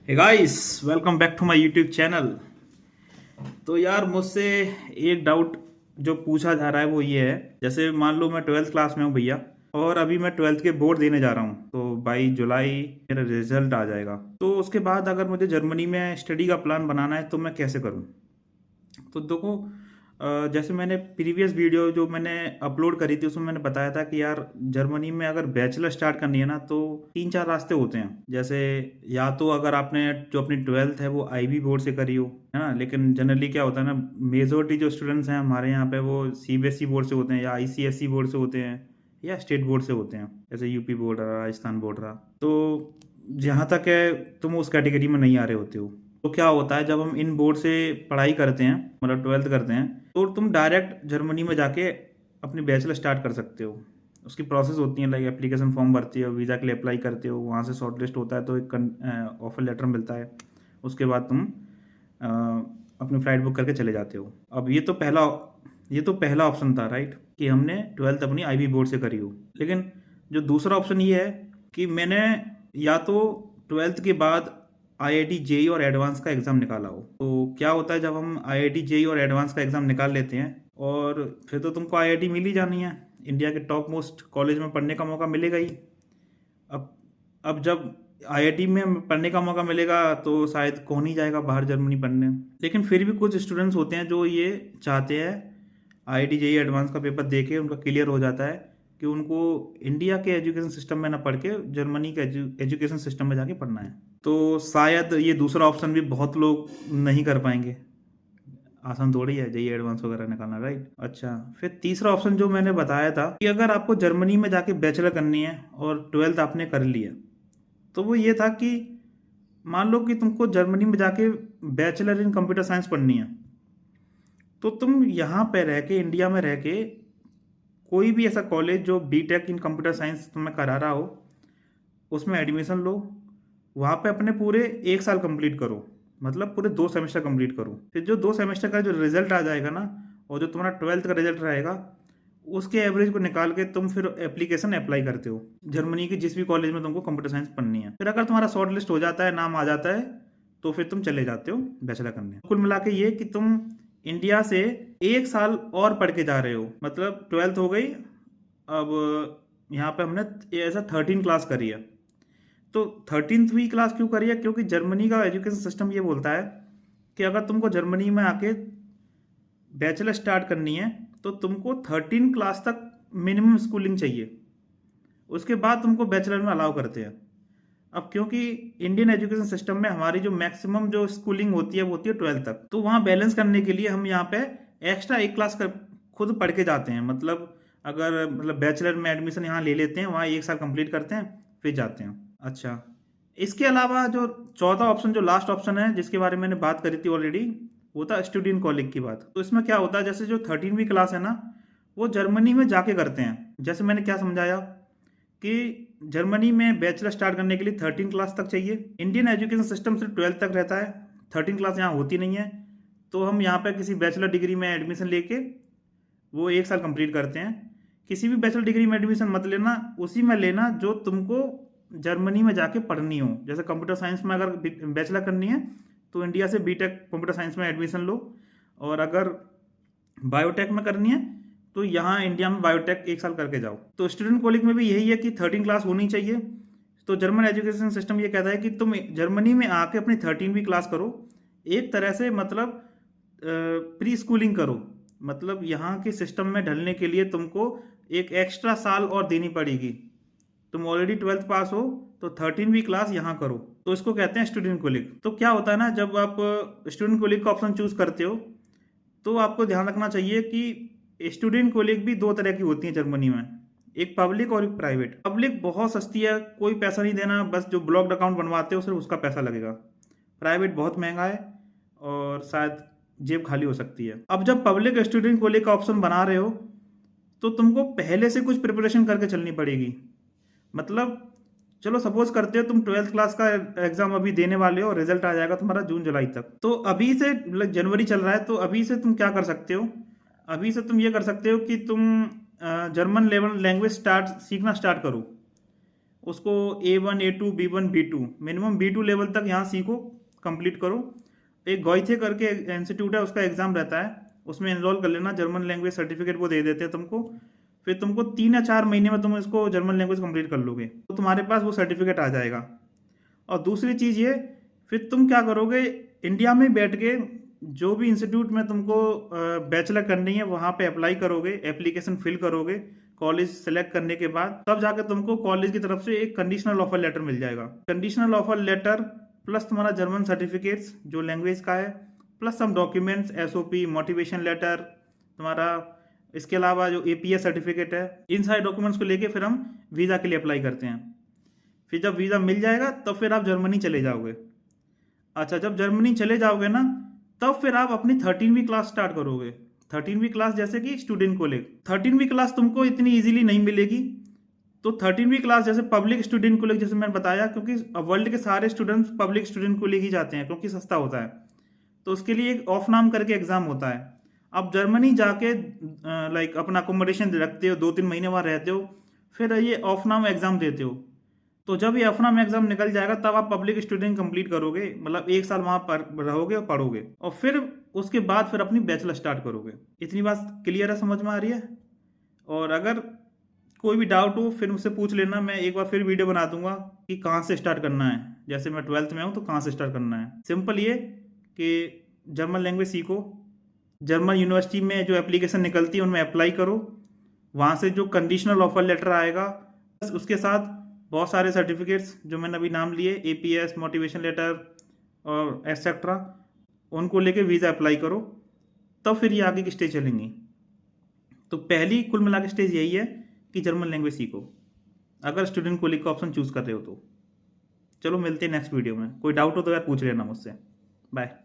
Hey guys, welcome back to my YouTube channel. तो यार मुझसे एक डाउट जो पूछा जा रहा है वो ये है। जैसे मान लो मैं 12th क्लास में हूँ भैया, और अभी मैं 12th के बोर्ड देने जा रहा हूँ, तो बाई जुलाई मेरा रिजल्ट आ जाएगा। तो उसके बाद अगर मुझे जर्मनी में स्टडी का प्लान बनाना है तो मैं कैसे करूँ? तो देखो, जैसे मैंने प्रीवियस वीडियो जो मैंने अपलोड करी थी उसमें मैंने बताया था कि यार जर्मनी में अगर बैचलर स्टार्ट करनी है ना तो 3-4 रास्ते होते हैं। जैसे या तो अगर आपने जो अपनी 12th है वो आईबी बोर्ड से करी हो, है ना, लेकिन जनरली क्या होता है ना, मेजोरिटी जो स्टूडेंट्स हैं हमारे यहाँ पे वो सीबीएसई बोर्ड से होते हैं या आईसीएसई बोर्ड से होते हैं या स्टेट बोर्ड से होते हैं, जैसे यूपी बोर्ड रहा, राजस्थान बोर्ड रहा। तो जहाँ तक है तुम उस कैटेगरी में नहीं आ रहे होते हो, तो क्या होता है जब हम इन बोर्ड से पढ़ाई करते हैं, मतलब 12th करते हैं, तो तुम डायरेक्ट जर्मनी में जाके अपनी बैचलर स्टार्ट कर सकते हो। उसकी प्रोसेस होती है, लाइक एप्लीकेशन फॉर्म भरती हो, वीज़ा के लिए अप्लाई करते हो, वहाँ से शॉर्ट लिस्ट होता है तो एक ऑफर लेटर मिलता है। उसके बाद तुम अपनी फ़्लाइट बुक करके चले जाते हो। अब ये तो पहला ऑप्शन था, राइट, कि हमने 12th अपनी आईबी बोर्ड से करी हो। लेकिन जो दूसरा ऑप्शन ये है कि मैंने या तो 12th के बाद आईआईटी जेई और एडवांस का एग्ज़ाम निकाला हो। तो क्या होता है जब हम आईआईटी जेई और एडवांस का एग्ज़ाम निकाल लेते हैं और फिर तो तुमको आईआईटी मिल ही जानी है, इंडिया के टॉप मोस्ट कॉलेज में पढ़ने का मौका मिलेगा ही। अब अब जब आईआईटी में पढ़ने का मौका मिलेगा तो शायद कौन ही जाएगा बाहर जर्मनी पढ़ने। लेकिन फिर भी कुछ स्टूडेंट्स होते हैं जो ये चाहते हैं, आईआईटी जेई एडवांस का पेपर दे के उनका क्लियर हो जाता है कि उनको इंडिया के एजुकेशन सिस्टम में ना पढ़ के जर्मनी के एजुकेशन सिस्टम में जाके पढ़ना है। तो शायद ये दूसरा ऑप्शन भी बहुत लोग नहीं कर पाएंगे। आसान थोड़ी है जेई एडवांस वगैरह निकालना, राइट। अच्छा, फिर तीसरा ऑप्शन जो मैंने बताया था कि अगर आपको जर्मनी में जाके बैचलर करनी है और 12th आपने कर लिया, तो वो ये था कि मान लो कि तुमको जर्मनी में जाके बैचलर इन कंप्यूटर साइंस पढ़नी है, तो तुम यहाँ पे रह के, इंडिया में रह के, कोई भी ऐसा कॉलेज जो बीटेक इन कंप्यूटर साइंस तुम्हें करा रहा हो उसमें एडमिशन लो, वहाँ पे अपने पूरे 1 साल कंप्लीट करो, मतलब पूरे 2 सेमेस्टर कंप्लीट करो। फिर जो 2 सेमेस्टर का जो रिजल्ट आ जाएगा ना, और जो तुम्हारा 12th का रिजल्ट रहेगा, उसके एवरेज को निकाल के तुम फिर एप्लीकेशन अप्लाई करते हो जर्मनी की जिस भी कॉलेज में तुमको कंप्यूटर साइंस पढ़नी है। फिर अगर तुम्हारा शॉर्ट लिस्ट हो जाता है, नाम आ जाता है, तो फिर तुम चले जाते हो बैचलर करने। कुल मिला के ये कि तुम इंडिया से 1 साल और पढ़ के जा रहे हो, मतलब 12th हो गई। अब यहाँ पे हमने ऐसा 13 क्लास करी है। तो 13वीं क्लास क्यों करी है? क्योंकि जर्मनी का एजुकेशन सिस्टम ये बोलता है कि अगर तुमको जर्मनी में आके बैचलर स्टार्ट करनी है तो तुमको 13 क्लास तक मिनिमम स्कूलिंग चाहिए, उसके बाद तुमको बैचलर में अलाउ करते हैं। अब क्योंकि इंडियन एजुकेशन सिस्टम में हमारी जो मैक्सिमम जो स्कूलिंग होती है वो होती है 12th तक, तो वहाँ बैलेंस करने के लिए हम यहाँ पे एक्स्ट्रा 1 क्लास कर खुद पढ़ के जाते हैं। मतलब बैचलर में एडमिशन यहाँ ले लेते हैं, वहाँ 1 साल कंप्लीट करते हैं, फिर जाते हैं। अच्छा, इसके अलावा जो चौथा ऑप्शन, जो लास्ट ऑप्शन है जिसके बारे में मैंने बात करी थी ऑलरेडी, वो था स्टूडेंट कॉलेज की बात। तो इसमें क्या होता है, जैसे जो 13वीं क्लास है ना, वो जर्मनी में जाके करते हैं। जैसे मैंने क्या समझाया कि जर्मनी में बैचलर स्टार्ट करने के लिए 13 क्लास तक चाहिए। इंडियन एजुकेशन सिस्टम सिर्फ 12th तक रहता है, 13 क्लास यहाँ होती नहीं है। तो हम यहाँ पर किसी बैचलर डिग्री में एडमिशन लेके वो 1 साल कंप्लीट करते हैं। किसी भी बैचलर डिग्री में एडमिशन मत लेना, उसी में लेना जो तुमको जर्मनी में जाके पढ़नी हो। जैसे कंप्यूटर साइंस में अगर बैचलर करनी है तो इंडिया से बीटेक कंप्यूटर साइंस में एडमिशन लो, और अगर बायोटेक में करनी है तो यहाँ इंडिया में बायोटेक 1 साल करके जाओ। तो स्टूडेंट कॉलेज में भी यही है कि 13 क्लास होनी चाहिए। तो जर्मन एजुकेशन सिस्टम ये कहता है कि तुम जर्मनी में आके अपनी 13वीं क्लास करो, एक तरह से मतलब प्री स्कूलिंग करो। मतलब यहाँ के सिस्टम में ढलने के लिए तुमको एक एक्स्ट्रा साल और देनी पड़ेगी। तुम ऑलरेडी 12th पास हो तो 13वीं क्लास यहाँ करो, तो इसको कहते हैं स्टूडेंट कॉलेज। तो क्या होता है ना, जब आप स्टूडेंट कॉलेज का ऑप्शन चूज करते हो तो आपको ध्यान रखना चाहिए कि स्टूडेंट कॉलेज भी 2 तरह की होती है जर्मनी में, एक पब्लिक और एक प्राइवेट। पब्लिक बहुत सस्ती है, कोई पैसा नहीं देना, बस जो ब्लॉक्ड अकाउंट बनवाते हो सिर्फ उसका पैसा लगेगा। प्राइवेट बहुत महंगा है और शायद जेब खाली हो सकती है। अब जब पब्लिक स्टूडेंट कॉलेज का ऑप्शन बना रहे हो तो तुमको पहले से कुछ प्रिपरेशन करके चलनी पड़ेगी। मतलब चलो सपोज करते हो तुम 12th क्लास का एग्जाम अभी देने वाले हो और रिजल्ट आ जाएगा तुम्हारा जून जुलाई तक, तो अभी से मतलब जनवरी चल रहा है, तो अभी से तुम क्या कर सकते हो, अभी से तुम ये कर सकते हो कि तुम जर्मन लेवल लैंग्वेज सीखना स्टार्ट करो। उसको A1 A2 B1 B2 minimum B2 level तक यहाँ सीखो, कंप्लीट करो। एक गॉइथे करके इंस्टीट्यूट है, उसका एग्ज़ाम रहता है, उसमें एनरोल कर लेना। जर्मन लैंग्वेज सर्टिफिकेट वो दे देते हैं तुमको। फिर तुमको 3 या 4 महीने में तुम इसको जर्मन लैंग्वेज कंप्लीट कर लोगे तो तुम्हारे पास वो सर्टिफिकेट आ जाएगा। और दूसरी चीज़ ये, फिर तुम क्या करोगे, इंडिया में बैठ के जो भी इंस्टीट्यूट में तुमको बैचलर करनी है वहाँ पे अप्लाई करोगे, एप्लीकेशन फिल करोगे। कॉलेज सेलेक्ट करने के बाद तब जाकर तुमको कॉलेज की तरफ से एक कंडीशनल ऑफर लेटर मिल जाएगा। कंडीशनल ऑफर लेटर प्लस तुम्हारा जर्मन सर्टिफिकेट्स जो लैंग्वेज का है, plus some documents, SOP, motivation letter तुम्हारा, इसके अलावा जो APS सर्टिफिकेट है, इन सारे डॉक्यूमेंट्स को लेके फिर हम वीज़ा के लिए अप्लाई करते हैं। फिर जब वीज़ा मिल जाएगा तब फिर आप जर्मनी चले जाओगे। अच्छा, जब जर्मनी चले जाओगे ना, तब फिर आप अपनी 13वीं क्लास स्टार्ट करोगे। 13वीं क्लास जैसे कि स्टूडेंट कॉलेज। 13वीं क्लास तुमको इतनी इजीली नहीं मिलेगी। तो 13वीं क्लास जैसे पब्लिक स्टूडेंट कॉलेज, जैसे मैंने बताया, क्योंकि वर्ल्ड के सारे स्टूडेंट्स पब्लिक स्टूडेंट कॉलेज ही जाते हैं क्योंकि सस्ता होता है। तो उसके लिए एक ऑफ नाम करके एग्जाम होता है। आप जर्मनी जाके लाइक अपना अकोमोडेशन रखते हो, 2-3 महीने वहाँ रहते हो, फिर ये ऑफ नाम एग्जाम देते हो। तो जब ये ऑफ नाम एग्जाम निकल जाएगा तब आप पब्लिक स्टूडेंट कंप्लीट करोगे, मतलब 1 साल वहाँ पर रहोगे और पढ़ोगे, और फिर उसके बाद फिर अपनी बैचलर स्टार्ट करोगे। इतनी बात क्लियर है, समझ में आ रही है? और अगर कोई भी डाउट हो फिर मुझसे पूछ लेना, मैं एक बार फिर वीडियो बना दूंगा कि कहाँ से स्टार्ट करना है। जैसे मैं 12th में हूँ तो कहाँ से स्टार्ट करना है। सिंपल ये कि जर्मन लैंग्वेज सीखो, जर्मन यूनिवर्सिटी में जो एप्लीकेशन निकलती है उनमें अप्लाई करो, वहाँ से जो कंडीशनल ऑफर लेटर आएगा उसके साथ बहुत सारे सर्टिफिकेट्स जो मैंने अभी नाम लिए, APS, मोटिवेशन लेटर और एक्सेट्रा, उनको लेके वीज़ा अप्लाई करो, तब फिर ये आगे की स्टेज चलेंगी। तो पहली कुल मिला के स्टेज यही है कि जर्मन लैंग्वेज सीखो, अगर स्टूडेंट कॉलेज का ऑप्शन चूज़ कर रहे हो तो। चलो मिलते हैं नेक्स्ट वीडियो में। कोई डाउट हो तो यार पूछ लेना मुझसे। बाय।